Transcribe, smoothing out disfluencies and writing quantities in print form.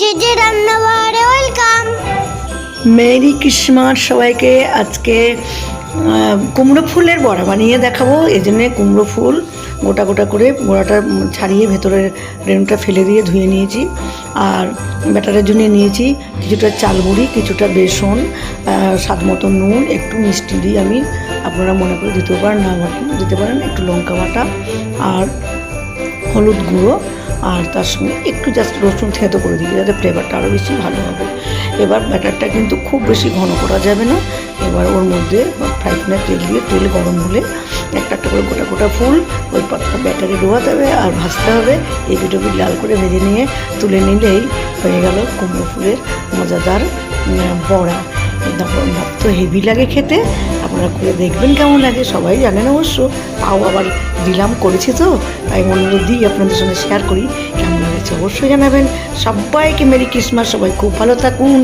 JJ রান্নাঘরে welcome. Merry Christmas সবাইকে। আজকে কুমড়ো ফুলের বড়া বানিয়ে দেখাবো। এই জন্যে কুমড়ো ফুল গোটা গোটা করে গোড়াটা ছাড়িয়ে ভেতরের রেণুটা ফেলে দিয়ে ধুয়ে নিয়েছি। আর ব্যাটারের জন্য নিয়েছি কিছুটা চাল গুঁড়ি, কিছুটা বেসন, স্বাদ মতো নুন, একটু মিষ্টি দিয়ে আমি আপনারা মনে করে দিতে পারেন, না দিতে পারেন, একটু লঙ্কা বাটা আর হলুদ গুঁড়ো, আর তার সঙ্গে একটু জাস্ট রসুন থেঁতো করে দিই যাতে ফ্লেভারটা আরও বেশি ভালো হবে। এবার ব্যাটারটা কিন্তু খুব বেশি ঘন করা যাবে না। এবার ওর মধ্যে ফ্রাই প্যানে তেল দিয়ে, তেল গরম হলে একটা একটা করে গোটা গোটা ফুল ওই পাতটা ব্যাটারে ডোবাতে হবে আর ভাজতে হবে। এই দুটো লাল করে ভেজে নিয়ে তুলে নিলেই হয়ে গেল কুমড়ো ফুলের মজাদার বড়া। তো হেভি লাগে খেতে, আপনারা করে দেখবেন কেমন লাগে। সবাই জানেন অবশ্য, তাও আবার দিলাম, করেছি তো তাই মনে হলো দিই আপনাদের সঙ্গে শেয়ার করি। কেমন লেগেছে অবশ্যই জানাবেন। সবাইকে মেরি ক্রিসমাস, সবাই খুব ভালো থাকুন।